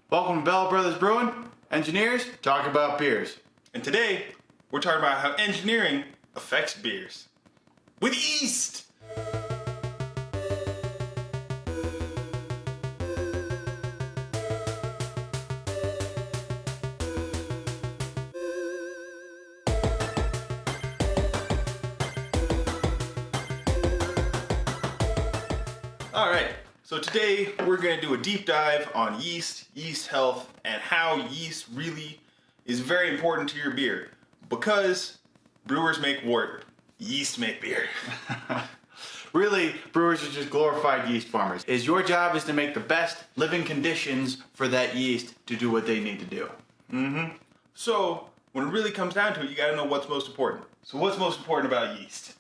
Welcome to Bell Brothers Brewing. Engineers talk about beers. And today, we're talking about how engineering affects beers. With yeast! Alright, so today we're going to do a deep dive on yeast, yeast health, and how yeast really is very important to your beer. Because brewers make wort, yeast make beer. Really, brewers are just glorified yeast farmers. Your job is to make the best living conditions for that yeast to do what they need to do. So, when it really comes down to it, you got to know what's most important. So what's most important about yeast?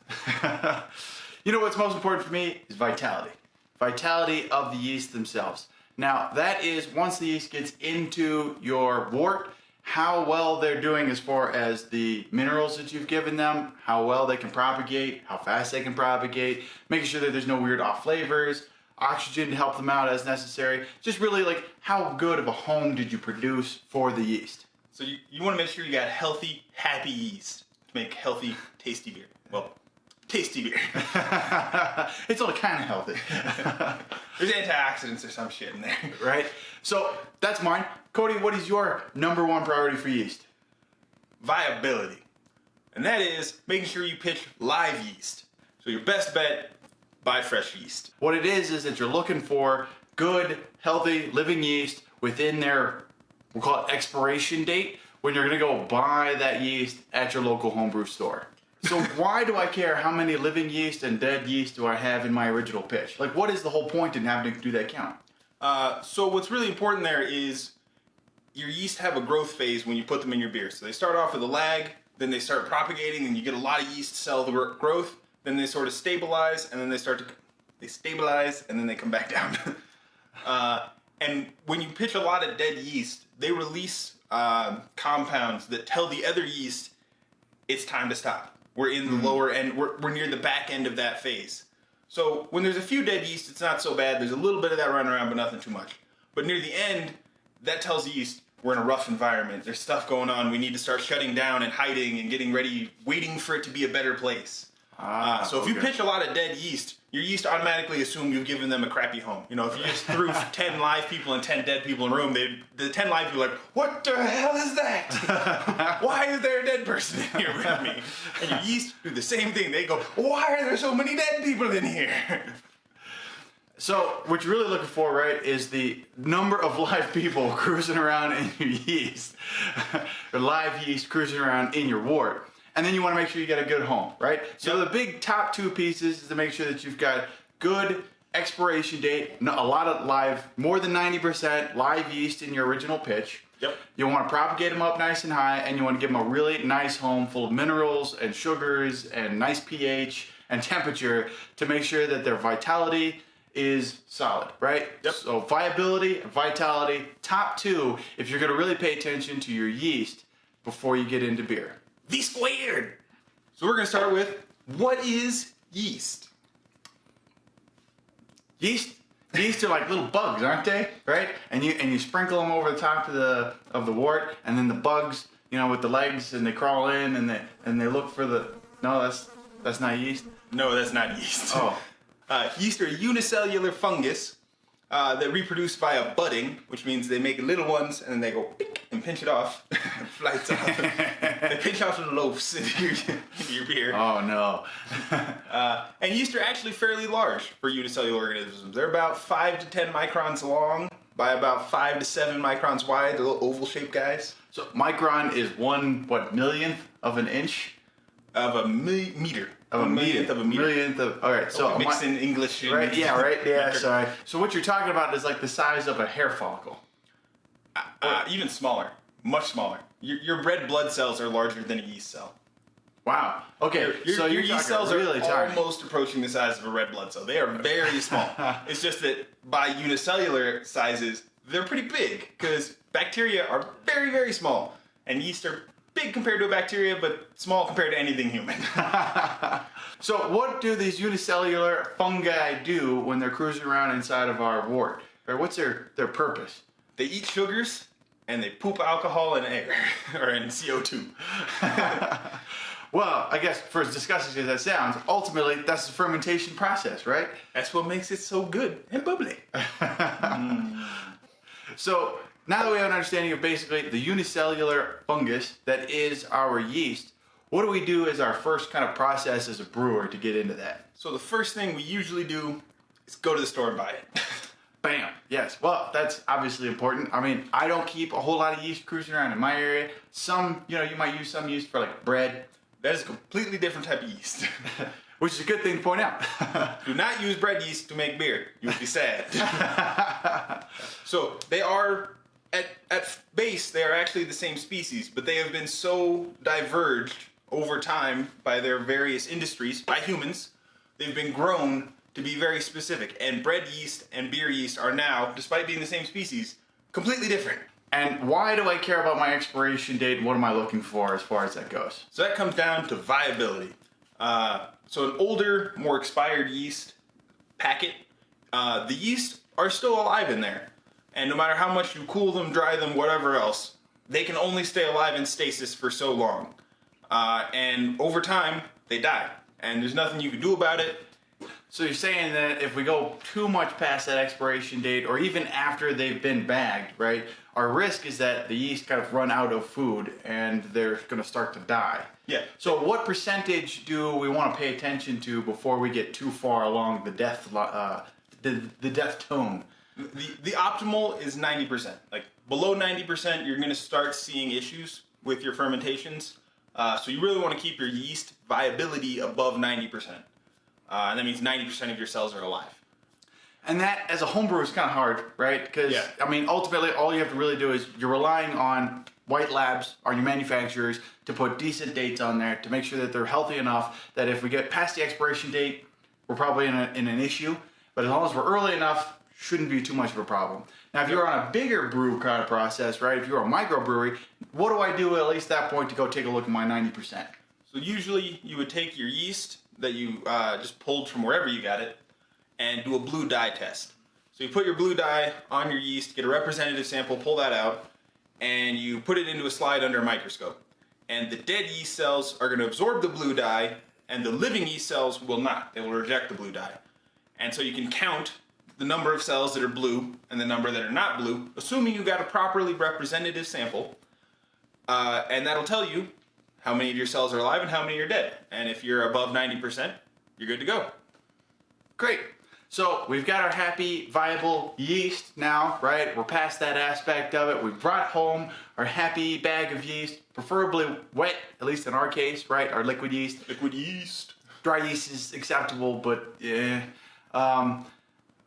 You know what's most important for me is vitality. Vitality of the yeast themselves. Now, that is once the yeast gets into your wort, how well they're doing as far as the minerals that you've given them, how well they can propagate, how fast they can propagate, making sure that there's no weird off flavors, oxygen to help them out as necessary. Just really like how good of a home did you produce for the yeast. So you want to make sure you got healthy, happy yeast to make healthy, tasty beer. Well, tasty beer. It's all kind of healthy. There's antioxidants or some shit in there. Right? So that's mine. Cody, what is your number one priority for yeast? Viability. And that is making sure you pitch live yeast. So your best bet, buy fresh yeast. What it is that you're looking for good, healthy, living yeast within their, we'll call it expiration date, when you're going to go buy that yeast at your local homebrew store. So why do I care how many living yeast and dead yeast do I have in my original pitch? Like, what is the whole point in having to do that count? So what's really important there is your yeast have a growth phase when you put them in your beer. So they start off with a lag, then they start propagating, and you get a lot of yeast cell growth. Then they sort of stabilize, and then they stabilize, and then they come back down. And when you pitch a lot of dead yeast, they release compounds that tell the other yeast it's time to stop. We're in the lower end. We're near the back end of that phase. So when there's a few dead yeast, it's not so bad. There's a little bit of that running around, but nothing too much. But near the end, that tells the yeast we're in a rough environment. There's stuff going on. We need to start shutting down and hiding and getting ready, waiting for it to be a better place. So if you pitch a lot of dead yeast, your yeast automatically assume you've given them a crappy home. You know, if you just threw 10 live people and 10 dead people in a room, the 10 live people are like, what the hell is that? Why is there a dead person in here with me? And your yeast do the same thing. They go, why are there so many dead people in here? So what you're really looking for, right, is the number of live people cruising around in your yeast. Or live yeast cruising around in your wort. And then you want to make sure you get a good home, right? So the big top two pieces is to make sure that you've got good expiration date, a lot of live, more than 90% live yeast in your original pitch. Yep. You want to propagate them up nice and high, and you want to give them a really nice home full of minerals and sugars and nice pH and temperature to make sure that their vitality is solid, right? Yep. So viability and vitality, top two, if you're going to really pay attention to your yeast before you get into beer. V squared. So we're going to start with, what is yeast? Yeast are like little bugs, aren't they? Right? And you sprinkle them over the top of the wort, and then the bugs, you know, with the legs, and they crawl in and they look for the. No, that's not yeast. No, that's not yeast. Oh. Yeast are a unicellular fungus that reproduce via budding, which means they make little ones and then they go pick and pinch it off. It flies off. They pinch off little loaves into your beer. Oh no. And yeast are actually fairly large for unicellular organisms. They're about 5 to 10 microns long by about 5 to 7 microns wide. They're little oval-shaped guys. So micron is 1 millionth of an inch? Of a meter. Of a millionth of a meter. Millionth of, all right, so mixed in English. Right, yeah, right, yeah, sorry. So what you're talking about is like the size of a hair follicle. Even smaller, much smaller. Your red blood cells are larger than a yeast cell. Wow. Okay, so your yeast cells are really tiny. almost approaching the size of a red blood cell. They are very small. It's just that by unicellular sizes, they're pretty big because bacteria are very, very small, and yeast are big compared to a bacteria, but small compared to anything human. So what do these unicellular fungi do when they're cruising around inside of our wort? Or what's their purpose? They eat sugars and they poop alcohol in air or in CO2. Well, I guess for as disgusting as that sounds, ultimately that's the fermentation process, right? That's what makes it so good and bubbly. So now that we have an understanding of basically the unicellular fungus that is our yeast, what do we do as our first kind of process as a brewer to get into that? So the first thing we usually do is go to the store and buy it. Bam. Yes. Well, that's obviously important. I mean, I don't keep a whole lot of yeast cruising around in my area. Some, you might use some yeast for like bread. That is a completely different type of yeast. Which is a good thing to point out. Do not use bread yeast to make beer. You would be sad. So they are, at base, they are actually the same species, but they have been so diverged over time by their various industries, by humans, they've been grown to be very specific. And bread yeast and beer yeast are now, despite being the same species, completely different. And why do I care about my expiration date and what am I looking for as far as that goes? So that comes down to viability. So an older, more expired yeast packet, the yeast are still alive in there. And no matter how much you cool them, dry them, whatever else, they can only stay alive in stasis for so long. And over time, they die. And there's nothing you can do about it. So you're saying that if we go too much past that expiration date, or even after they've been bagged, right, our risk is that the yeast kind of run out of food and they're going to start to die. Yeah. So what percentage do we want to pay attention to before we get too far along the death the death tone? The optimal is 90%. Like below 90%, you're going to start seeing issues with your fermentations. So you really want to keep your yeast viability above 90%. And that means 90% of your cells are alive. And that, as a homebrewer, is kind of hard, right? Because, Yeah. I mean, ultimately, all you have to really do is you're relying on white labs, or your manufacturers, to put decent dates on there to make sure that they're healthy enough that if we get past the expiration date, we're probably in an issue. But as long as we're early enough, shouldn't be too much of a problem. Now, if you're on a bigger brew kind of process, right? If you're a microbrewery, what do I do at least that point to go take a look at my 90%? So usually you would take your yeast that you just pulled from wherever you got it and do a blue dye test. So you put your blue dye on your yeast, get a representative sample, pull that out, and you put it into a slide under a microscope. And the dead yeast cells are going to absorb the blue dye, and the living yeast cells will not. They will reject the blue dye. And so you can count the number of cells that are blue and the number that are not blue, assuming you got a properly representative sample, and that'll tell you how many of your cells are alive and how many are dead. And if you're above 90%, you're good to go. Great. So we've got our happy, viable yeast now, right? We're past that aspect of it. We've brought home our happy bag of yeast, preferably wet, at least in our case, right? Our liquid yeast. Liquid yeast. Dry yeast is acceptable, but yeah. I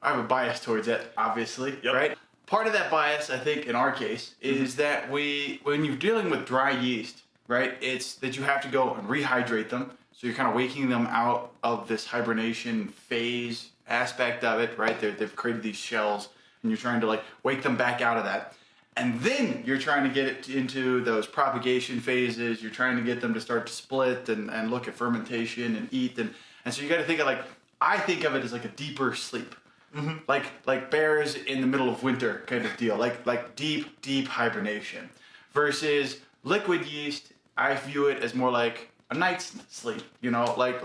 have a bias towards it, obviously, Yep. right? Part of that bias, I think, in our case, is that when you're dealing with dry yeast, right, it's that you have to go and rehydrate them. So you're kind of waking them out of this hibernation phase aspect of it, right? They've created these shells, and you're trying to like wake them back out of that. And then you're trying to get it into those propagation phases. You're trying to get them to start to split and look at fermentation and eat. And so you got to think of I think of it as like a deeper sleep. Mm-hmm. Like bears in the middle of winter kind of deal. Like deep hibernation. Versus liquid yeast, I view it as more like a night's sleep, like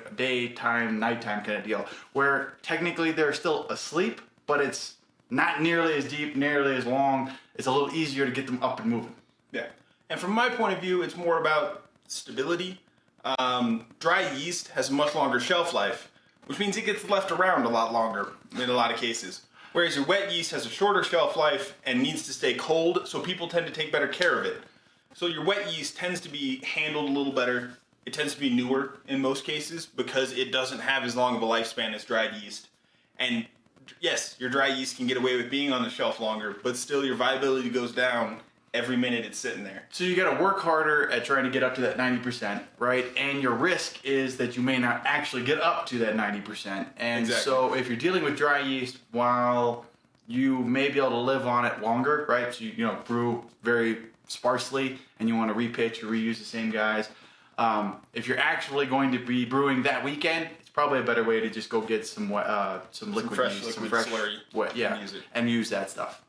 a daytime, nighttime kind of deal, where technically they're still asleep, but it's not nearly as deep, nearly as long. It's a little easier to get them up and moving. Yeah. And from my point of view, it's more about stability. Dry yeast has a much longer shelf life, which means it gets left around a lot longer in a lot of cases. Whereas your wet yeast has a shorter shelf life and needs to stay cold, so people tend to take better care of it. So your wet yeast tends to be handled a little better. It tends to be newer in most cases because it doesn't have as long of a lifespan as dried yeast. And yes, your dry yeast can get away with being on the shelf longer, but still your viability goes down every minute it's sitting there. So you got to work harder at trying to get up to that 90%, right? And your risk is that you may not actually get up to that 90%. And Exactly. So if you're dealing with dry yeast, while you may be able to live on it longer, right? So you brew very sparsely and you want to repitch or reuse the same guys. If you're actually going to be brewing that weekend, it's probably a better way to just go get some liquid fresh yeast, liquid slurry wet, yeah, and use it. and use that stuff.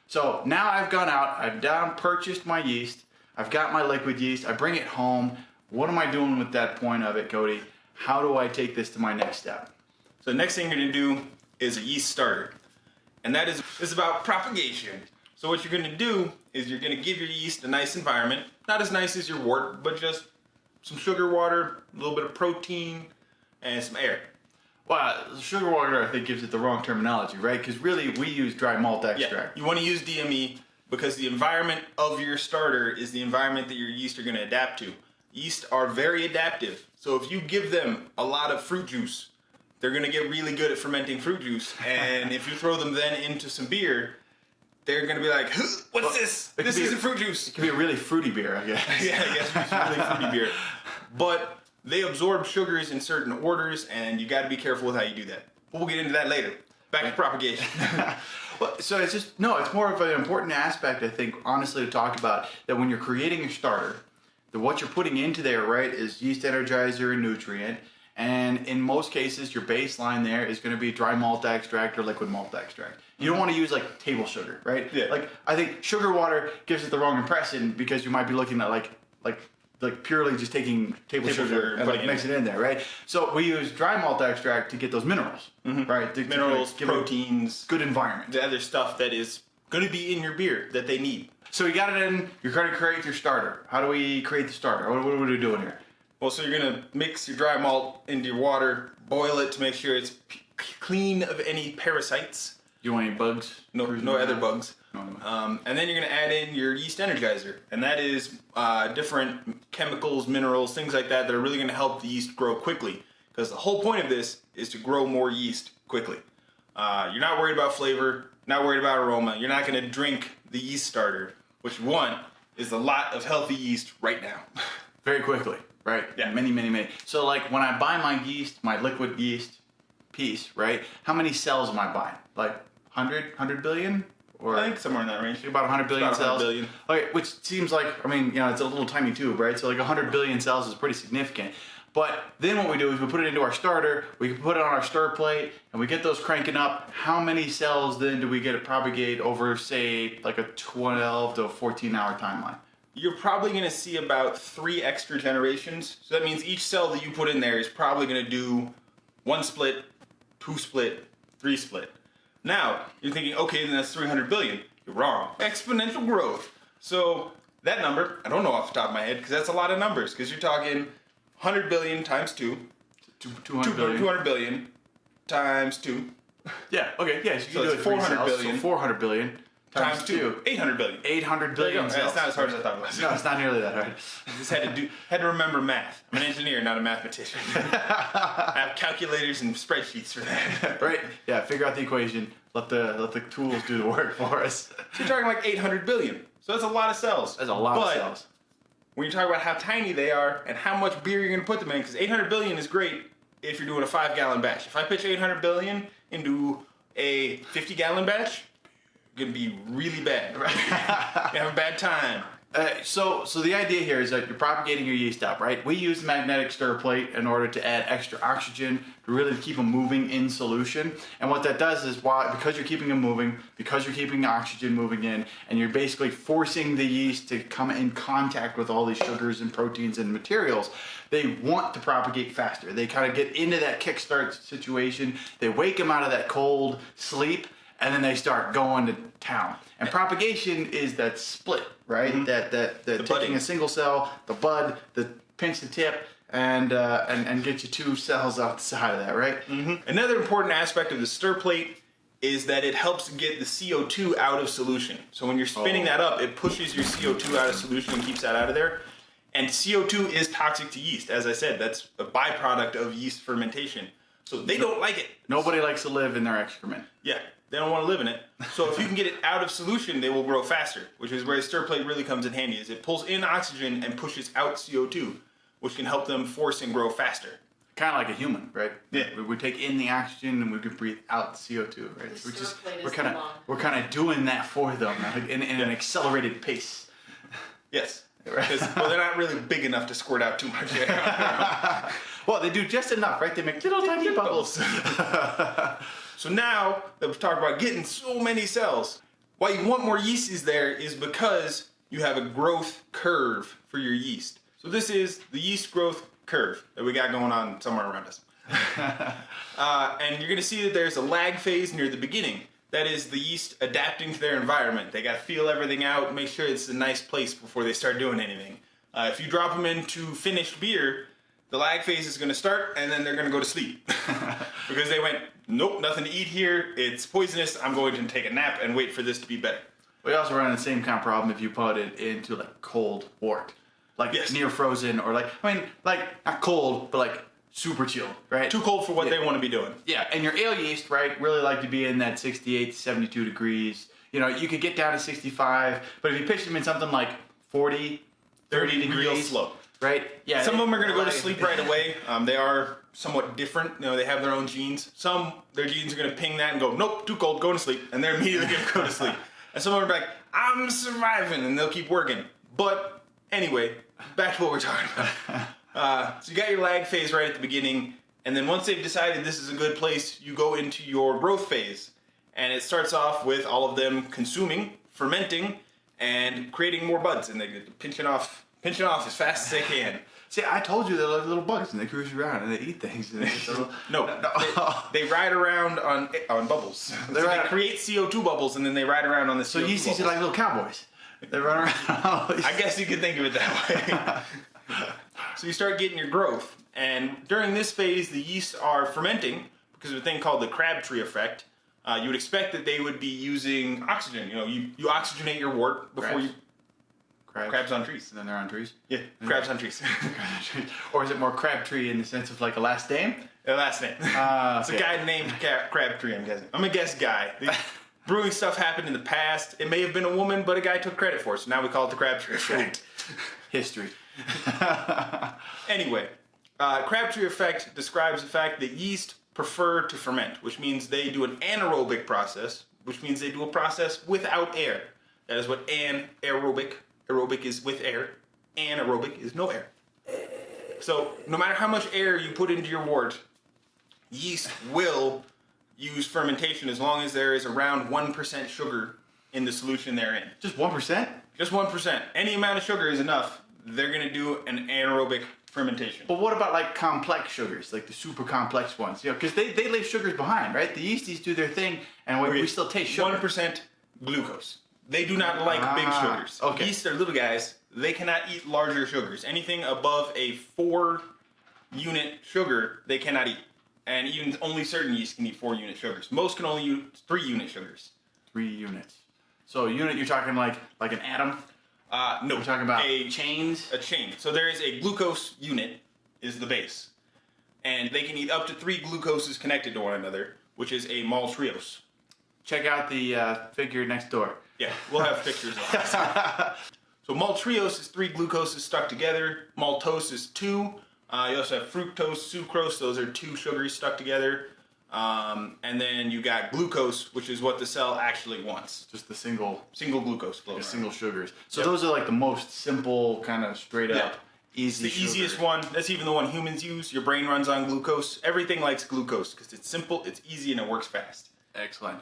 So now I've gone out, I've purchased my yeast, I've got my liquid yeast, I bring it home. What am I doing with that point of it, Cody? How do I take this to my next step? So the next thing you're going to do is a yeast starter. And that is about propagation. So what you're going to do is you're going to give your yeast a nice environment. Not as nice as your wort, but just some sugar water, a little bit of protein, and some air. Well, sugar water, I think, gives it the wrong terminology, right? Because really, we use dry malt extract. Yeah, you want to use DME because the environment of your starter is the environment that your yeast are going to adapt to. Yeast are very adaptive. So if you give them a lot of fruit juice, they're going to get really good at fermenting fruit juice. And if you throw them then into some beer, they're going to be like, what's this? This isn't fruit juice. It could be a really fruity beer, I guess. Yeah, I guess it's really fruity beer. But they absorb sugars in certain orders, and you got to be careful with how you do that. But we'll get into that later. Back to propagation. Well, so it's more of an important aspect, I think, honestly, to talk about, that when you're creating your starter, that what you're putting into there, right, is yeast energizer and nutrient. And in most cases, your baseline there is going to be dry malt extract or liquid malt extract. You don't want to use like table sugar, right? Yeah. Like, I think sugar water gives it the wrong impression because you might be looking at like purely just taking table sugar and like mix it in there, right? So we use dry malt extract to get those minerals, right? Minerals, proteins, good environment. the other stuff that is going to be in your beer that they need. So you got it in, you're going to create your starter. How do we create the starter? What are we doing here? Well, so you're going to mix your dry malt into your water, boil it to make sure it's clean of any parasites. Do you want any bugs? No other bugs. No. And then you're going to add in your yeast energizer. And that is different chemicals, minerals, things like that are really going to help the yeast grow quickly. Because the whole point of this is to grow more yeast quickly. You're not worried about flavor, not worried about aroma. You're not going to drink the yeast starter. What you want is a lot of healthy yeast right now. Very quickly, right? Yeah. Many. So like when I buy my yeast, my liquid yeast piece, right? How many cells am I buying? Like 100 billion? Or I think somewhere in that range. about 100 billion About 100 cells? billion. Okay, which seems like, I mean, it's a little tiny tube, right? So like 100 billion cells is pretty significant. But then what we do is we put it into our starter, we can put it on our stir plate, and we get those cranking up. How many cells then do we get to propagate over, say, like a 12 to 14 hour timeline? You're probably going to see about 3 extra generations. So that means each cell that you put in there is probably going to do 1 split, 2 split, 3 split. Now, you're thinking, okay, then that's 300 billion. You're wrong. Exponential growth. So that number, I don't know off the top of my head, because that's a lot of numbers, because you're talking 100 billion times 2. 200 billion. 200 billion times 2. Yeah, okay, yeah. So you So can do it's it 400 cells, billion. So 400 billion Times 2. 800 billion. 800 There you billion go. cells. That's not as hard as I thought it was. No, it's not nearly that hard. I just had to remember math. I'm an engineer, not a mathematician. I have calculators and spreadsheets for that. Right? Yeah, figure out the equation. Let the tools do the work for us. So you're talking like 800 billion. So that's a lot of cells. That's a lot of But cells. when you talk about how tiny they are and how much beer you're going to put them in, because 800 billion is great if you're doing a 5-gallon batch. If I pitch 800 billion into a 50-gallon batch, it's going to be really bad. You have a bad time. So the idea here is that you're propagating your yeast up, right? We use the magnetic stir plate in order to add extra oxygen to really keep them moving in solution. And what that does is because you're keeping them moving, because you're keeping the oxygen moving in, and you're basically forcing the yeast to come in contact with all these sugars and proteins and materials, they want to propagate faster. They kind of get into that kickstart situation. They wake them out of that cold sleep, and then they start going to town. And propagation is that split, right? Mm-hmm. That taking budding. a single cell, the bud, the pinch the tip, and get you 2 cells off the side of that, right? Mm-hmm. Another important aspect of the stir plate is that it helps get the CO2 out of solution. So when you're spinning that up, it pushes your CO2 out of solution and keeps that out of there. And CO2 is toxic to yeast. As I said, that's a byproduct of yeast fermentation. So they don't like it. Nobody likes to live in their excrement. Yeah, they don't want to live in it. So if you can get it out of solution, they will grow faster, which is where the stir plate really comes in handy, is it pulls in oxygen and pushes out CO2, which can help them force and grow faster. Kind of like a human, right? Yeah. We take in the oxygen and we can breathe out the CO2, right? The stir plate is We're kind of doing that for them like in an accelerated pace. Yes. Right. Because, well, they're not really big enough to squirt out too much air. Well, they do just enough, right? They make little tiny bubbles. So now that we've talked about getting so many cells, Why you want more yeast is there is because you have a growth curve for your yeast. So this is the yeast growth curve that we got going on somewhere around us. And you're going to see that there's a lag phase near the beginning. That is the yeast adapting to their environment. They got to feel everything out, make sure it's a nice place before they start doing anything. If you drop them into finished beer, the lag phase is going to start, and then they're going to go to sleep. Because they went, nope, nothing to eat here, it's poisonous, I'm going to take a nap and wait for this to be better. We also run the same kind of problem if you put it into like cold wort. Like near frozen, or like, I mean, like not cold, but like super chilled, right? Too cold for what they want to be doing. Yeah, and your ale yeast, right, really like to be in that 68 to 72 degrees. You know, you could get down to 65, but if you pitch them in something like 40, 30 degrees. Real slow. Right? Yeah. Some of them are going to go to sleep right away. They are somewhat different. You know, they have their own genes. Some, their genes are going to ping that and go, nope, too cold, going to sleep. And they're immediately going to go to sleep. And some of them are like, I'm surviving, and they'll keep working. But anyway, back to what we're talking about. So you got your lag phase right at the beginning, and then once they've decided this is a good place, you go into your growth phase. And it starts off with all of them consuming, fermenting, and creating more buds, and they're pinching off as fast as they can. See, I told you they're like little bugs, and they cruise around and they eat things. And They ride around on bubbles. They create CO2 bubbles, and then they ride around on the CO2 So yeasties are like little cowboys. They run around. I guess you could think of it that way. So you start getting your growth, and during this phase, the yeasts are fermenting because of a thing called the Crabtree Effect. You would expect that they would be using oxygen. You know, you oxygenate your wort before you... Crabs on trees. And then they're on trees? Yeah, crabs on trees. Or is it more Crabtree in the sense of like a last name? A last name. It's a guy named Crabtree, I'm guessing. I'm a guess guy. The brewing stuff happened in the past. It may have been a woman, but a guy took credit for it, so now we call it the Crabtree Effect. History. Anyway, Crabtree Effect describes the fact that yeast prefer to ferment, which means they do an anaerobic process, which means they do a process without air. That is what anaerobic. Aerobic is with air. Anaerobic is no air. So no matter how much air you put into your wort, yeast will use fermentation as long as there is around 1% sugar in the solution they're in. Just 1%? Just 1%. Any amount of sugar is enough. They're going to do an anaerobic fermentation. But what about like complex sugars, like the super complex ones? You know, because they leave sugars behind, right? The yeasties do their thing, and we still taste sugar. 1% glucose. They do not like big sugars. Okay. Yeast are little guys. They cannot eat larger sugars. Anything above a 4-unit sugar, they cannot eat. And even only certain yeast can eat 4-unit sugars. Most can only use 3-unit sugars. 3 units. So a unit, you're talking like an atom? No. We're talking about chains? A chain. So there is a glucose unit is the base. And they can eat up to 3 glucoses connected to one another, which is a maltriose. Check out the figure next door. Yeah, we'll have pictures of it. So maltriose is 3 glucoses stuck together. Maltose is 2. You also have fructose, sucrose. Those are 2 sugars stuck together. And then you got glucose, which is what the cell actually wants. Just the single glucose flow. Single sugars. So those are like the most simple, kind of straight up, easy. It's the easiest one. That's even the one humans use. Your brain runs on glucose. Everything likes glucose because it's simple, it's easy, and it works fast. Excellent.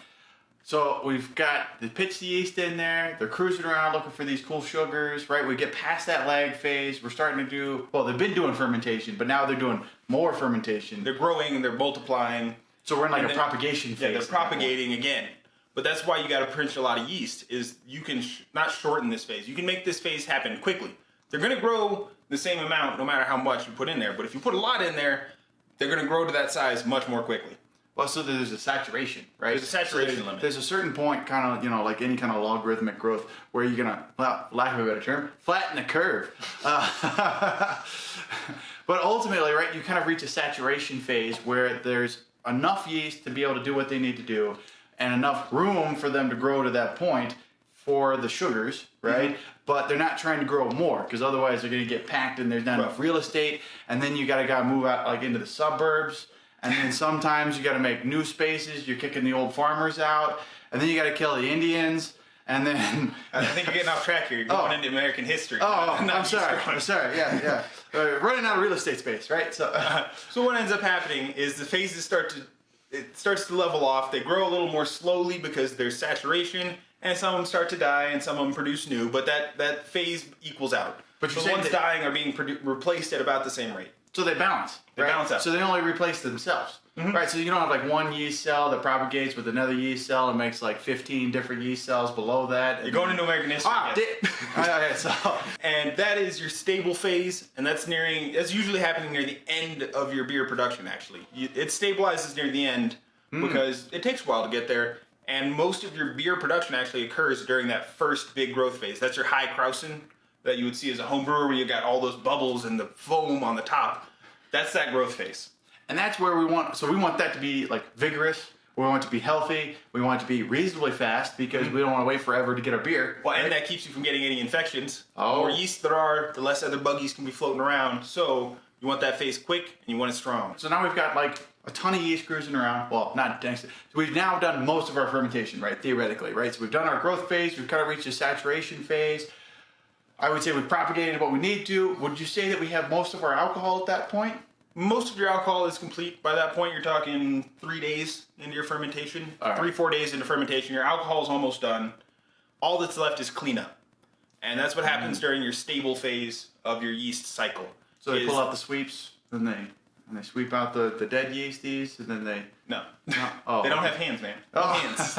So we've got the pitch yeast in there. They're cruising around looking for these cool sugars, right? We get past that lag phase. We're starting to do, well, they've been doing fermentation, but now they're doing more fermentation. They're growing and they're multiplying. So we're in like a propagation phase. Yeah, they're propagating again. But that's why you got to pinch a lot of yeast, is you can not shorten this phase. You can make this phase happen quickly. They're going to grow the same amount no matter how much you put in there. But if you put a lot in there, they're going to grow to that size much more quickly. Well, so there's a saturation, right? There's a saturation limit. There's a certain point, kind of, you know, like any kind of logarithmic growth, where you're going to, well, lack of a better term, flatten the curve. But ultimately, right, you kind of reach a saturation phase where there's enough yeast to be able to do what they need to do and enough room for them to grow to that point for the sugars, right? Mm-hmm. But they're not trying to grow more because otherwise they're going to get packed and there's not enough real estate. And then you got to move out like into the suburbs. And then sometimes you got to make new spaces. You're kicking the old farmers out. And then you got to kill the Indians. And then... I think you're getting off track here. You're going into American history. I'm sorry. Yeah. Running out of real estate space, right? So what ends up happening is the phases starts to level off. They grow a little more slowly because there's saturation. and some of them start to die, and some of them produce new. But that phase equals out. But you're the saying ones that- dying are being replaced at about the same rate. So they balance. They balance out. So they only replace themselves. Right, so you don't have like one yeast cell that propagates with another yeast cell and makes like 15 different yeast cells below that. You're going into American history. Okay, so And that is your stable phase, and that's usually happening near the end of your beer production, actually. It stabilizes near the end because it takes a while to get there, and most of your beer production actually occurs during that first big growth phase. That's your high Krausen that you would see as a home brewer, where you got all those bubbles and the foam on the top. That's that growth phase. and that's where we want that to be like vigorous. We want it to be healthy. We want it to be reasonably fast because we don't want to wait forever to get our beer. Well, and that keeps you from getting any infections. Oh. The more yeast there are, the less other buggies can be floating around. So you want that phase quick, and you want it strong. So now we've got like a ton of yeast cruising around. Well, not thanks. So we've now done most of our fermentation, right? Theoretically, right? So we've done our growth phase. We've kind of reached the saturation phase. I would say we've propagated what we need to. Would you say that we have most of our alcohol at that point? Most of your alcohol is complete. By that point, you're talking 3 days into your fermentation. All right. 3-4 days into fermentation, your alcohol is almost done. All that's left is cleanup. And that's what happens during your stable phase of your yeast cycle. So they pull out the sweeps, and they sweep out the dead yeasties, and then they... No. Oh, They don't okay. have hands, man. No hands.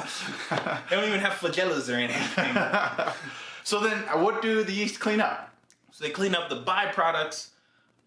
They don't even have flagellas or anything. So then what do the yeast clean up? So they clean up the byproducts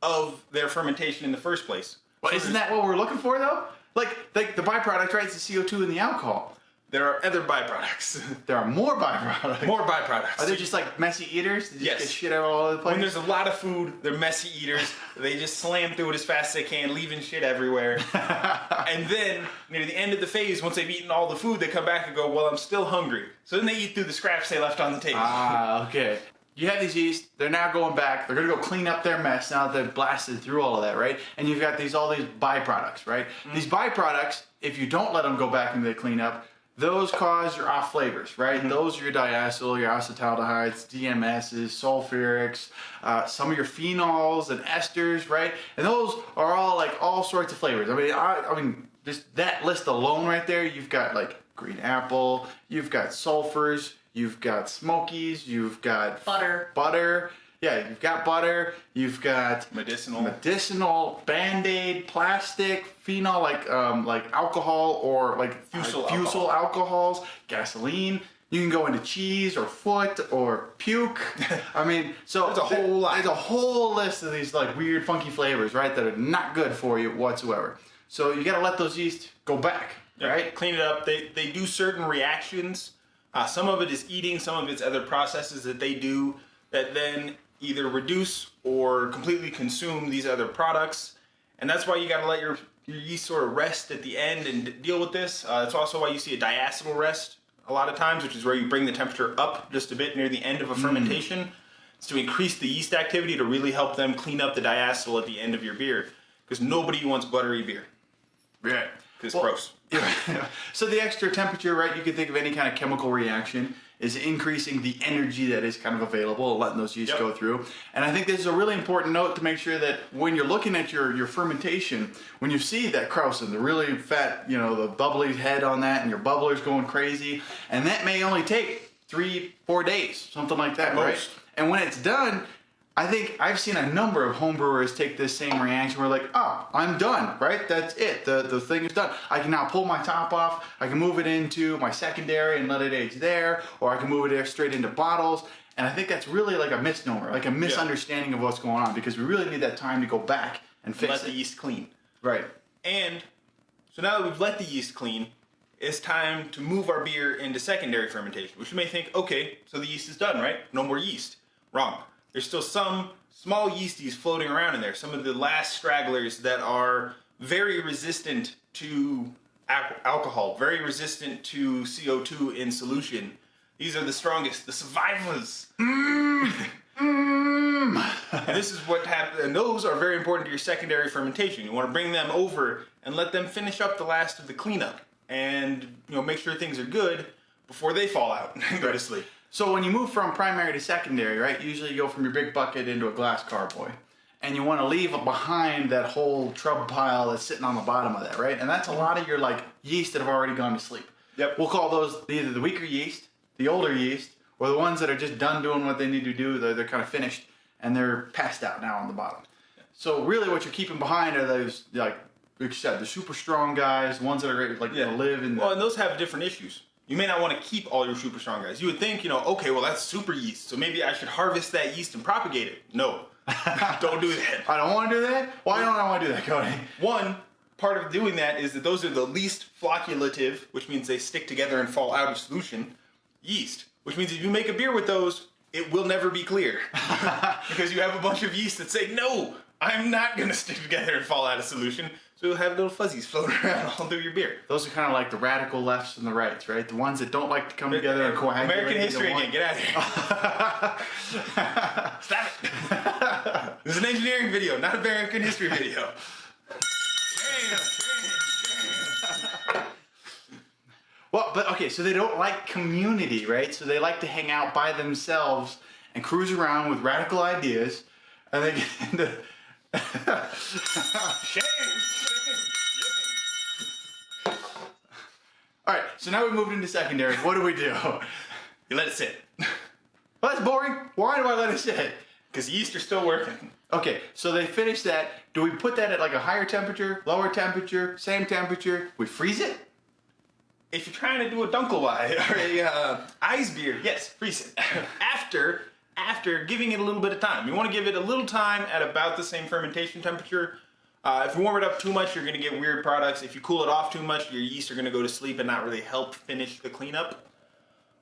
of their fermentation in the first place. Well, So isn't that what we're looking for, though? Like the byproduct, right, is the CO2 and the alcohol. there are other byproducts. There are more byproducts. More byproducts. Are they just like messy eaters? They just Yes. get shit out all over the place? When there's a lot of food, they're messy eaters. They just slam through it as fast as they can, leaving shit everywhere. And then, near the end of the phase, once they've eaten all the food, they come back and go, well, I'm still hungry. So then they eat through the scraps they left on the table. Ah, okay. You have these yeast, they're now going back, they're gonna go clean up their mess now that they've blasted through all of that, right? And you've got all these byproducts, right? These byproducts, if you don't let them go back into the cleanup, those cause your off flavors, right? Those are your diacetyl, your acetaldehydes, DMSs, sulfurics, some of your phenols and esters, right? And those are all sorts of flavors. I mean, just that list alone right there, you've got like green apple, you've got sulfurs, you've got smokies, you've got butter. Yeah, you've got butter, you've got medicinal, Band-Aid, plastic, phenol, like alcohol or like fusel alcohols, gasoline. You can go into cheese or foot or puke. I mean, so There's a whole lot. There's a whole list of these like weird, funky flavors, right, that are not good for you whatsoever. So you got to let those yeast go back, right? Clean it up. They do certain reactions. Some of it is eating, some of it's other processes that they do that then either reduce or completely consume these other products. And that's why you got to let your yeast sort of rest at the end and deal with this. That's also why you see a diacetyl rest a lot of times, which is where you bring the temperature up just a bit near the end of a fermentation. It's to increase the yeast activity to really help them clean up the diacetyl at the end of your beer. Because nobody wants buttery beer. Yeah. Because it's gross. Yeah. So the extra temperature, right, you can think of any kind of chemical reaction is increasing the energy that is kind of available and letting those yeast go through. And I think this is a really important note to make sure that when you're looking at your fermentation, when you see that Krausen, the really fat, the bubbly head on that and your bubbler's going crazy, and that may only take 3-4 days, something like that, right? And when it's done, I think I've seen a number of homebrewers take this same reaction. We're like, oh, I'm done, right? That's it. The thing is done. I can now pull my top off. I can move it into my secondary and let it age there, or I can move it there straight into bottles. And I think that's really like a misnomer, like a misunderstanding of what's going on, because we really need that time to go back and fix Let it. the yeast clean. Right. And so now that we've let the yeast clean, it's time to move our beer into secondary fermentation, which you may think, okay, so the yeast is done, right? No more yeast. Wrong. There's still some small yeasties floating around in there, some of the last stragglers that are very resistant to alcohol, very resistant to CO2 in solution. These are the strongest, the survivors. And this is what happens, and those are very important to your secondary fermentation. You want to bring them over and let them finish up the last of the cleanup, and make sure things are good before they fall out and go to sleep. So when you move from primary to secondary, right, usually you go from your big bucket into a glass carboy. And you want to leave behind that whole trub pile that's sitting on the bottom of that, right? And that's a lot of your yeast that have already gone to sleep. Yep. We'll call those either the weaker yeast, the older yeast, or the ones that are just done doing what they need to do. They're kind of finished and they're passed out now on the bottom. So really, what you're keeping behind are those, like you said, the super strong guys, the ones that are great, like live in. Well, and those have different issues. You may not want to keep all your super strong guys. You would think, okay, well that's super yeast, so maybe I should harvest that yeast and propagate it. No, don't do that. I don't want to do that. Why don't I want to do that, Cody? One part of doing that is that those are the least flocculative, which means they stick together and fall out of solution, yeast. Which means if you make a beer with those, it will never be clear. Because you have a bunch of yeast that say, no, I'm not going to stick together and fall out of solution. So you'll have little fuzzies floating around all through your beer. Those are kind of like the radical lefts and the rights, right? The ones that don't like to come together and coagulate. American history again, get out of here. Stop it. This is an engineering video, not an American history video. Well, but okay, so they don't like community, right? So they like to hang out by themselves and cruise around with radical ideas, and they get into Shame. All right, so now we moved into secondary. What do? You let it sit. Well, that's boring. Why do I let it sit? Because yeast are still working. Okay, so they finish that. Do we put that at like a higher temperature, lower temperature, same temperature? We freeze it? If you're trying to do a Dunkelweiss or a ice beer, yes, freeze it. After giving it a little bit of time. You want to give it a little time at about the same fermentation temperature. If you warm it up too much, you're going to get weird products. If you cool it off too much, your yeast are going to go to sleep and not really help finish the cleanup.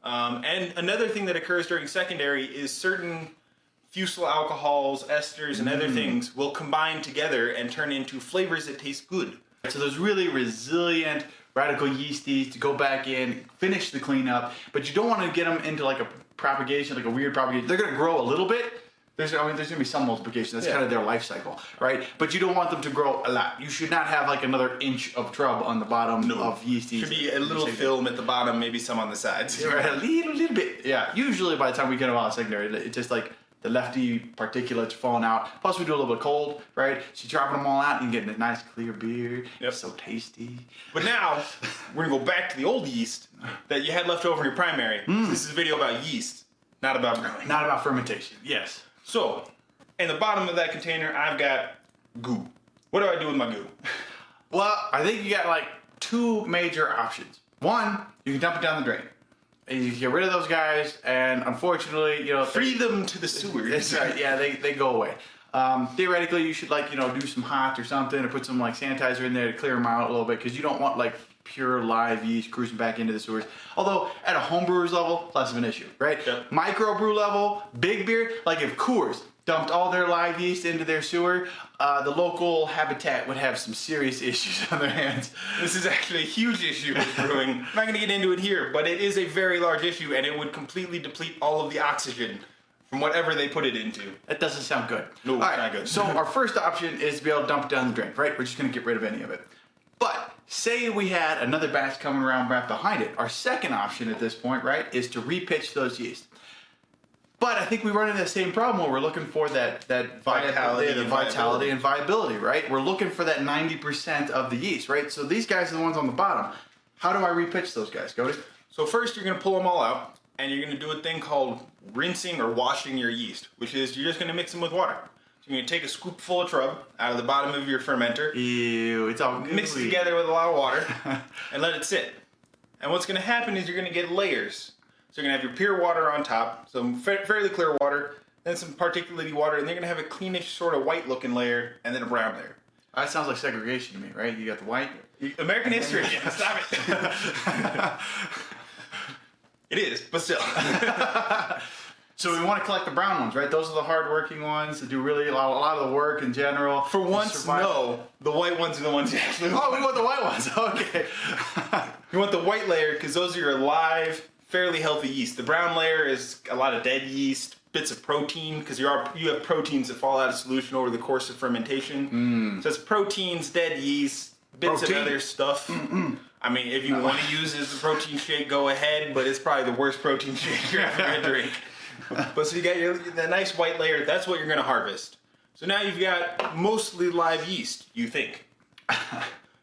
And another thing that occurs during secondary is certain fusel alcohols, esters, and other things will combine together and turn into flavors that taste good. So those really resilient radical yeasties to go back in, finish the cleanup, but you don't want to get them into like a propagation, like a weird propagation. They're going to grow a little bit. There's going to be some multiplication. That's kind of their life cycle, right? But you don't want them to grow a lot. You should not have like another inch of trub on the bottom of yeasties. Should be a little film at the bottom, maybe some on the sides. Right, a little bit. Yeah. Usually by the time we get them out of secondary, it's just like the lefty particulates falling out. Plus we do a little bit cold, right? So you're dropping them all out and you're getting a nice clear beer. Yep. So tasty. But now, we're going to go back to the old yeast that you had left over in your primary. This is a video about yeast, not about brewing. Not about fermentation. Yes. So, in the bottom of that container, I've got goo. What do I do with my goo? Well, I think you got like two major options. One, you can dump it down the drain. And you can get rid of those guys, and unfortunately, Free them to the sewers. That's right. Yeah, they go away. Theoretically, you should do some hot or something, or put some like sanitizer in there to clear them out a little bit, because you don't want like pure live yeast cruising back into the sewers. Although at a home brewer's level, less of an issue, right? Yep. Microbrew level, big beer, like if Coors dumped all their live yeast into their sewer, the local habitat would have some serious issues on their hands. This is actually a huge issue with brewing. I'm not going to get into it here, but it is a very large issue, and it would completely deplete all of the oxygen from whatever they put it into. That doesn't sound good. No, all it's right, not good. So our first option is to be able to dump it down the drain, right? We're just going to get rid of any of it. But say we had another batch coming around right behind it. Our second option at this point, right, is to repitch those yeast. But I think we run into the same problem where we're looking for that vitality and viability, right? We're looking for that 90% of the yeast, right? So these guys are the ones on the bottom. How do I repitch those guys, Cody? So first you're going to pull them all out, and you're going to do a thing called rinsing or washing your yeast, which is you're just going to mix them with water. So you're going to take a scoop full of trub out of the bottom of your fermenter. Ew, it's all gooey. Mix it together with a lot of water and let it sit. And what's going to happen is you're going to get layers. So you're going to have your pure water on top, some fairly clear water, then some particulate water, and they're going to have a cleanish sort of white looking layer, and then a brown layer. That sounds like segregation to me, right? You got the white. American history again. Stop it. It is, but still. So we want to collect the brown ones, right? Those are the hard-working ones that do really a lot of the work in general. For once, no. The white ones are the ones you actually want. Oh, we want the white ones. Okay. You want the white layer because those are your live, fairly healthy yeast. The brown layer is a lot of dead yeast, bits of protein, because you have proteins that fall out of solution over the course of fermentation. So it's proteins, dead yeast, bits of other stuff. I mean, if you want to use it as a protein shake, go ahead, but it's probably the worst protein shake you're ever going to drink. But so you got that nice white layer, that's what you're going to harvest. So now you've got mostly live yeast, you think.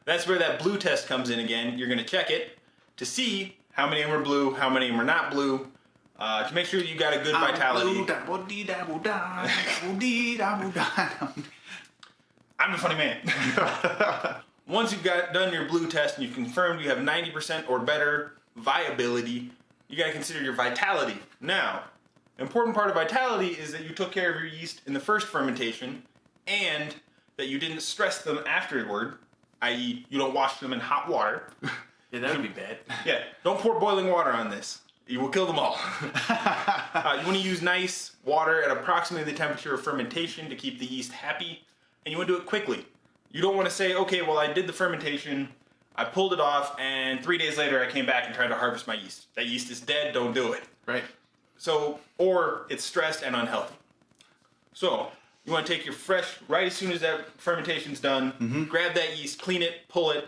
That's where that blue test comes in again. You're going to check it to see how many of them are blue, how many of them are not blue, to make sure that you got a good vitality. I'm a funny man. Once you've done your blue test and you've confirmed you have 90% or better viability, you got to consider your vitality. Now, an important part of vitality is that you took care of your yeast in the first fermentation and that you didn't stress them afterward, i.e. you don't wash them in hot water. Yeah, that would be bad. Yeah, don't pour boiling water on this. You will kill them all. You want to use nice water at approximately the temperature of fermentation to keep the yeast happy, and you want to do it quickly. You don't want to say, okay, well, I did the fermentation, I pulled it off, and 3 days later I came back and tried to harvest my yeast. That yeast is dead, don't do it. Right. So, or it's stressed and unhealthy. So, you want to take your fresh, right as soon as that fermentation's done, grab that yeast, clean it, pull it.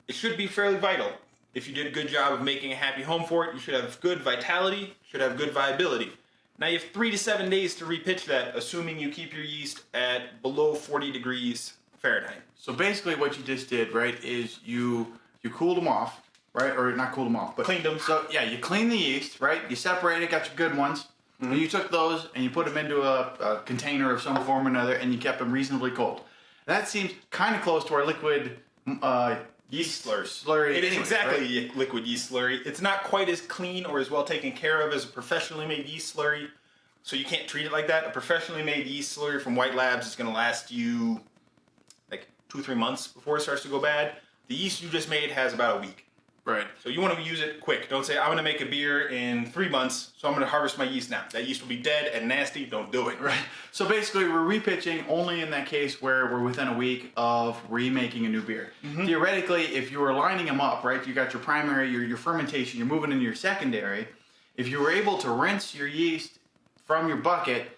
It should be fairly vital. If you did a good job of making a happy home for it, you should have good vitality, should have good viability. Now you have 3 to 7 days to repitch that, assuming you keep your yeast at below 40 degrees Fahrenheit. So basically what you just did, right, is you cooled them off, right? Or not cooled them off, but Cleaned them. So yeah, you clean the yeast, right? You separated, got your good ones. And you took those and you put them into a container of some form or another, and you kept them reasonably cold. That seems kind of close to our liquid yeast slurry. It is anyway, exactly right? a liquid yeast slurry. It's not quite as clean or as well taken care of as a professionally made yeast slurry, so you can't treat it like that. A professionally made yeast slurry from White Labs is going to last you like 2-3 months before it starts to go bad. The yeast you just made has about a week. Right. So you want to use it quick. Don't say, I'm going to make a beer in 3 months, so I'm going to harvest my yeast now. That yeast will be dead and nasty. Don't do it. Right. So basically, we're repitching only in that case where we're within a week of remaking a new beer. Theoretically, if you were lining them up, right, you got your primary, your fermentation, you're moving into your secondary. If you were able to rinse your yeast from your bucket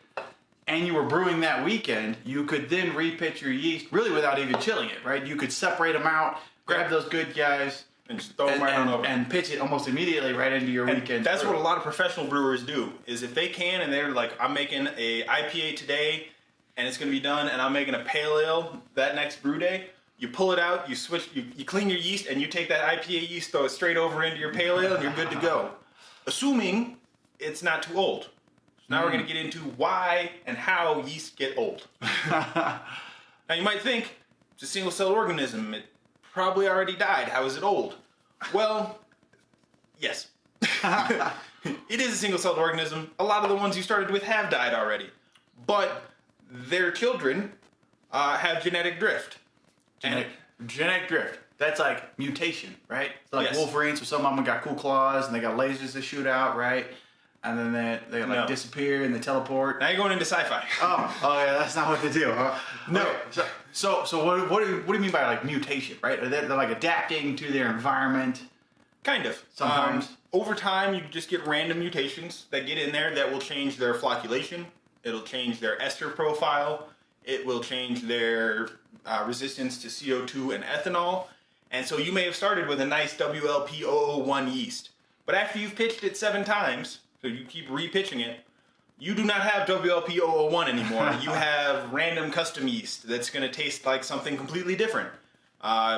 and you were brewing that weekend, you could then repitch your yeast really without even chilling it, right? You could separate them out, grab those good guys, and just throw them right on over. And pitch it almost immediately right into your weekend. That's what a lot of professional brewers do, is if they can and they're like, I'm making a IPA today and it's going to be done, and I'm making a pale ale that next brew day, you pull it out, you switch, you clean your yeast, and you take that IPA yeast, throw it straight over into your pale ale, and you're good to go. Assuming it's not too old. So now we're going to get into why and how yeast get old. Now you might think, it's a single-celled organism. It probably already died. How is it old? Well, yes. It is a single-celled organism. A lot of the ones you started with have died already. But their children have genetic drift. Genetic drift. That's like mutation, right? So like Yes. Wolverine, so some of them got cool claws and they got lasers that shoot out, right? And then they like disappear and they teleport. Now you're going into sci-fi. Oh yeah, that's not what they do, huh? No. Okay, so what do you mean by like mutation, right? They're like adapting to their environment. Kind of. Sometimes. Over time, you just get random mutations that get in there that will change their flocculation. It'll change their ester profile. It will change their resistance to CO2 and ethanol. And so you may have started with a nice WLP001 yeast. But after you've pitched it 7 times, so you keep repitching it, you do not have WLP001 anymore. You have random custom yeast that's going to taste like something completely different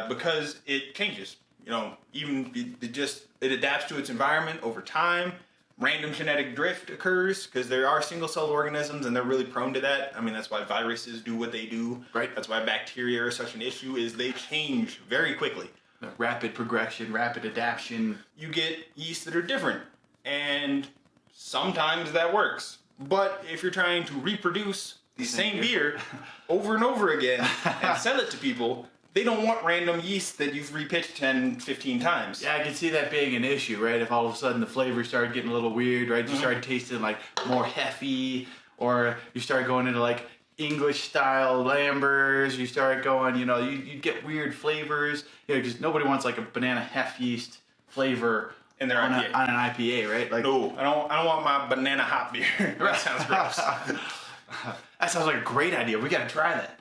because it changes. You know, even it adapts to its environment over time. Random genetic drift occurs because there are single-celled organisms and they're really prone to that. I mean, that's why viruses do what they do. Right. That's why bacteria are such an issue, is they change very quickly. Rapid progression, rapid adaptation. You get yeast that are different, and sometimes that works. But if you're trying to reproduce the same beer over and over again and sell it to people, they don't want random yeast that you've repitched 10, 15 times. Yeah, I can see that being an issue, right? If all of a sudden the flavors started getting a little weird, right? You started tasting like more heavy, or you start going into like English style lambers, you start going, you get weird flavors, because nobody wants like a banana hef yeast flavor In their on IPA. an IPA, right? Like, No, I don't want my banana hop beer. That sounds gross. That sounds like a great idea. We gotta try that.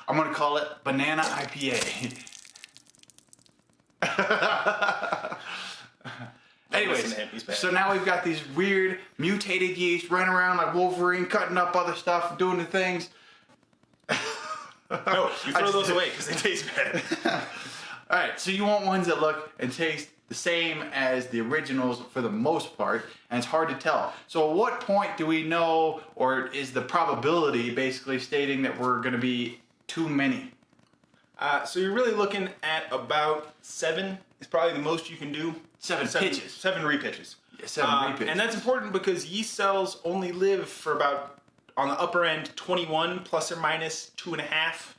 I'm gonna call it Banana IPA. Anyways, listen to him, he's bad. so now we've got these weird mutated yeast running around like Wolverine, cutting up other stuff, doing the things. No, you throw those away because they taste bad. All right, so you want ones that look and taste the same as the originals for the most part, and it's hard to tell. So at what point do we know, or is the probability basically stating that we're going to be too many? So you're really looking at about 7 is probably the most you can do. 7 pitches. 7 repitches. Yeah, 7 repitches. And that's important because yeast cells only live for about, on the upper end, 21 plus or minus 2.5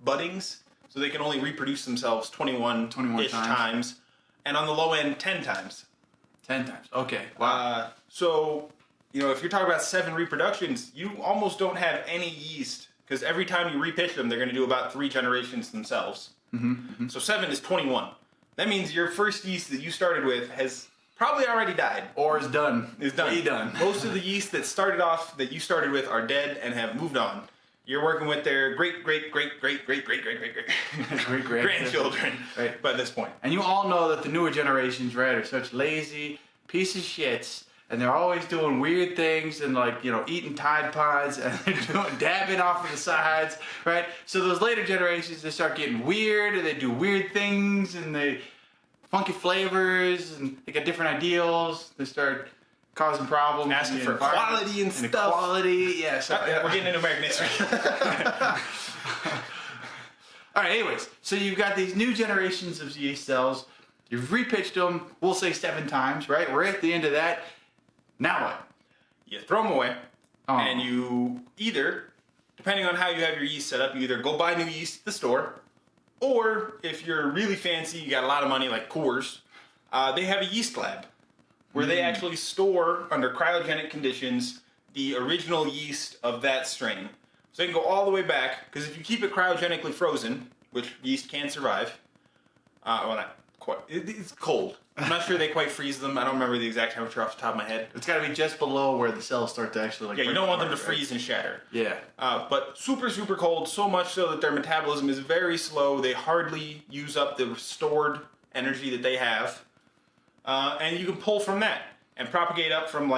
buddings. So they can only reproduce themselves 21-ish times. And on the low end, 10 times. 10 times. Okay. Wow. So, if you're talking about 7 reproductions, you almost don't have any yeast because every time you repitch them, they're going to do about 3 generations themselves. So 7 is 21. That means your first yeast that you started with has probably already died. Or is done. Is done. Way done. Most of the yeast that you started with are dead and have moved on. You're working with their great grandchildren right. by this point. And you all know that the newer generations, right, are such lazy piece of shits, and they're always doing weird things and eating Tide Pods and they're dabbing off of the sides, right? So those later generations, they start getting weird and they do weird things and they funky flavors and they got different ideals. They start causing problems. Asking for quality and stuff. Quality, yes. We're getting into American history. All right, anyways, so you've got these new generations of yeast cells. You've repitched them, we'll say 7 times, right? We're at the end of that. Now what? You throw them away, and you either, depending on how you have your yeast set up, you either go buy new yeast at the store, or if you're really fancy, you got a lot of money like Coors, they have a yeast lab where they actually store under cryogenic conditions the original yeast of that strain. So they can go all the way back, because if you keep it cryogenically frozen, which yeast can survive, well, not quite, it's cold. I'm not sure they quite freeze them. I don't remember the exact temperature off the top of my head. It's got to be just below where the cells start to actually Yeah, you don't want them to freeze and shatter. Yeah. But super, super cold, so much so that their metabolism is very slow. They hardly use up the stored energy that they have. And you can pull from that and propagate up from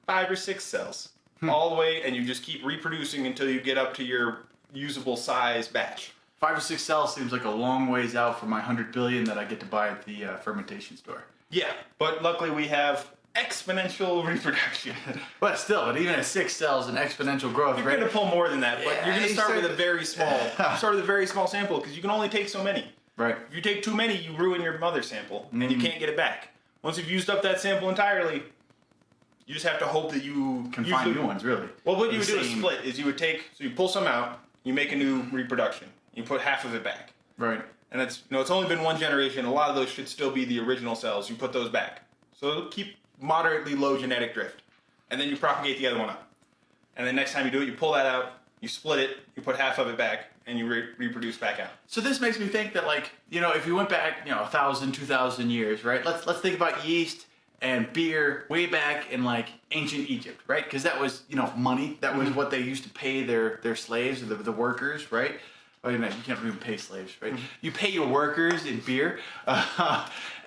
5 or 6 cells all the way, and you just keep reproducing until you get up to your usable size batch. 5 or 6 cells seems like a long ways out from my 100 billion that I get to buy at the fermentation store. Yeah, but luckily we have exponential reproduction. But even at 6 cells and exponential growth, You're right? going to pull more than that, but Yeah, you're going to you start with start- a very small, start with a very small sample because you can only take so many. Right. If you take too many, you ruin your mother sample, and you can't get it back. Once you've used up that sample entirely, you just have to hope that you Can find new ones, really. Well, what you would do is Same. split. Is you would take, so you pull some out, you make a new reproduction, you put half of it back, Right. and it's it's only been 1 generation. A lot of those should still be the original cells. You put those back, so it'll keep moderately low genetic drift, and then you propagate the other one up, and then next time you do it, you pull that out, you split it, you put half of it back, and you reproduce back out. So this makes me think that if you went back 1,000, 2,000 years, right? Let's think about yeast and beer way back in ancient Egypt, right? Because that was money. That was what they used to pay their slaves or the workers, right? Well, you can't even pay slaves, right? You pay your workers in beer,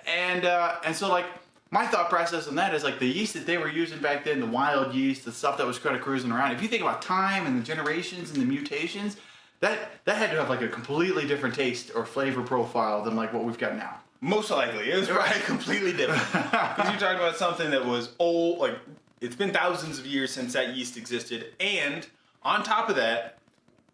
and so my thought process on that is the yeast that they were using back then, the wild yeast, the stuff that was kind of cruising around. If you think about time and the generations and the mutations, that had to have a completely different taste or flavor profile than what we've got now. Most likely, it was probably completely different. Because you're talking about something that was old, it's been thousands of years since that yeast existed, and on top of that,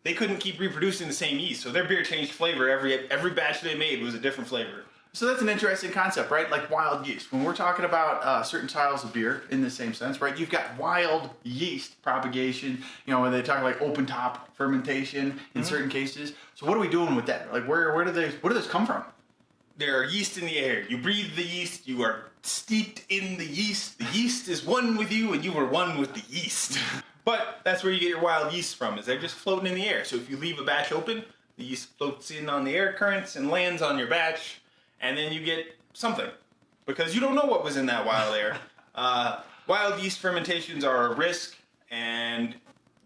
they couldn't keep reproducing the same yeast, so their beer changed flavor every batch they made was a different flavor. So that's an interesting concept, right? Wild yeast. When we're talking about certain styles of beer in the same sense, right? You've got wild yeast propagation, when they talk open top fermentation in certain cases. So what are we doing with that? Where do those come from? There are yeast in the air. You breathe the yeast, you are steeped in the yeast. The yeast is one with you and you are one with the yeast. But that's where you get your wild yeast from, is they're just floating in the air. So if you leave a batch open, the yeast floats in on the air currents and lands on your batch, and then you get something. Because you don't know what was in that wild air. Wild yeast fermentations are a risk, and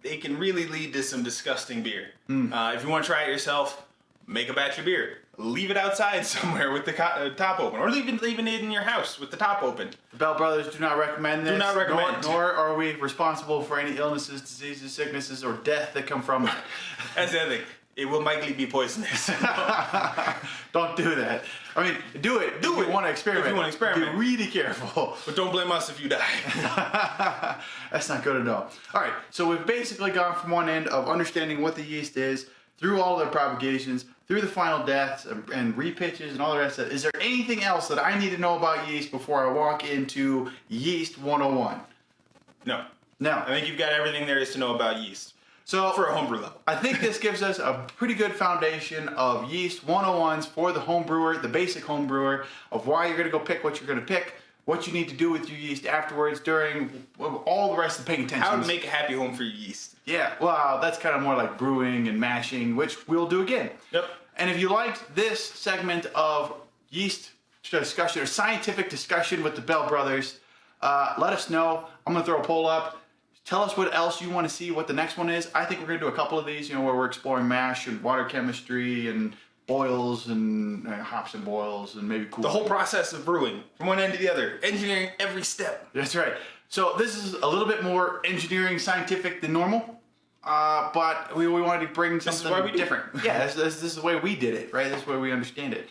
they can really lead to some disgusting beer. If you want to try it yourself, make a batch of beer. Leave it outside somewhere with the top open, or leave it in your house with the top open. The Bell Brothers do not recommend this. Do not recommend. Nor are we responsible for any illnesses, diseases, sicknesses, or death that come from it. That's the other thing. it will likely be poisonous. Don't do that. I mean, do it if you want to experiment. If you want to experiment. Be really careful. But don't blame us if you die. That's not good at all. All right, so we've basically gone from one end of understanding what the yeast is, through all their propagations, through the final deaths and repitches and all the rest of it. Is there anything else that I need to know about yeast before I walk into Yeast 101? No. No. I think you've got everything there is to know about yeast. So For a homebrew level. I think this gives us a pretty good foundation of yeast 101s for the home brewer, the basic home brewer, of why you're going to go pick what you're going to pick, what you need to do with your yeast afterwards, during, all the rest of paying attention. How to make a happy home for your yeast. Yeah, well, that's kind of more like brewing and mashing, which we'll do again. Yep. And if you liked this segment of yeast discussion or scientific discussion with the Bell brothers, let us know. I'm going to throw a poll up. Tell us what else you want to see, what the next one is. I think we're going to do a couple of these, where we're exploring mash and water chemistry and boils and hops and boils and maybe cooling. The whole process of brewing, from one end to the other, engineering every step. That's right. So this is a little bit more engineering scientific than normal, but we wanted to bring something different. Yeah, this is the way we did it, right? This is the way we understand it.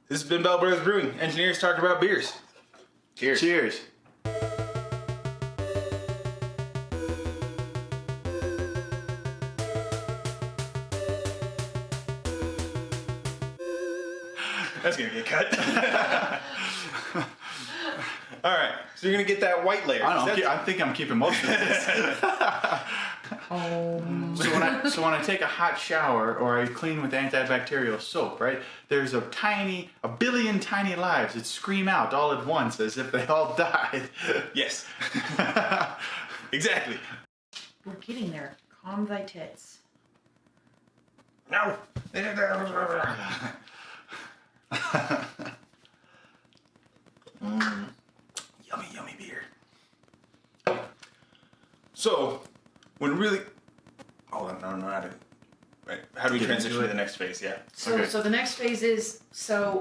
This has been Bell Brothers Brewing. Engineers talking about beers. Cheers. Cheers. That's gonna get cut. All right, so you're gonna get that white layer. I think I'm keeping most of this. So when I take a hot shower or I clean with antibacterial soap, right? There's a billion tiny lives that scream out all at once as if they all died. Yes. Exactly. We're getting there. Calm thy tits. No. Yummy beer. So, when really... Hold on, no, right. How do we transition to the next phase? Yeah. So, Okay. so the next phase is,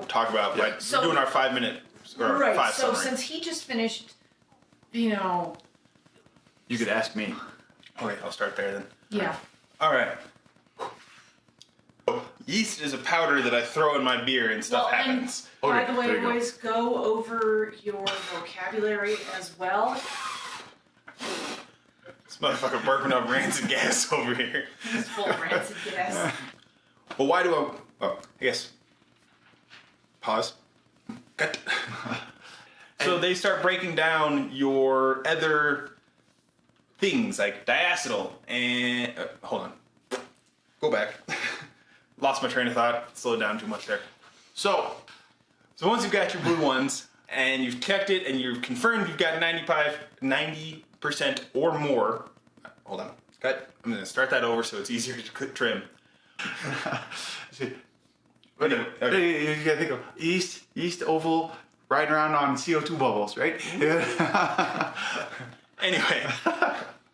Talk about, Yeah. right, So- we're doing our 5 minute, or right, 5 so summary. since he just finished, You could ask me. Okay, I'll start there then. yeah. All right. Yeast is a powder that I throw in my beer and stuff happens. And by Okay, the way, there you go. boys, go over your vocabulary as well. This motherfucker burping up rancid gas over here. It's full of rancid gas. Well, why do I guess. Pause. Cut. So they start breaking down your other things like diacetyl and... hold on. Go back. Lost my train of thought. Slowed down too much there. So once you've got your blue ones and you've checked it and you've confirmed you've got 90% or more. Hold on. Cut. I'm going to start that over so it's easier to trim. You gotta think of yeast oval riding around on CO2 bubbles, right? Anyway,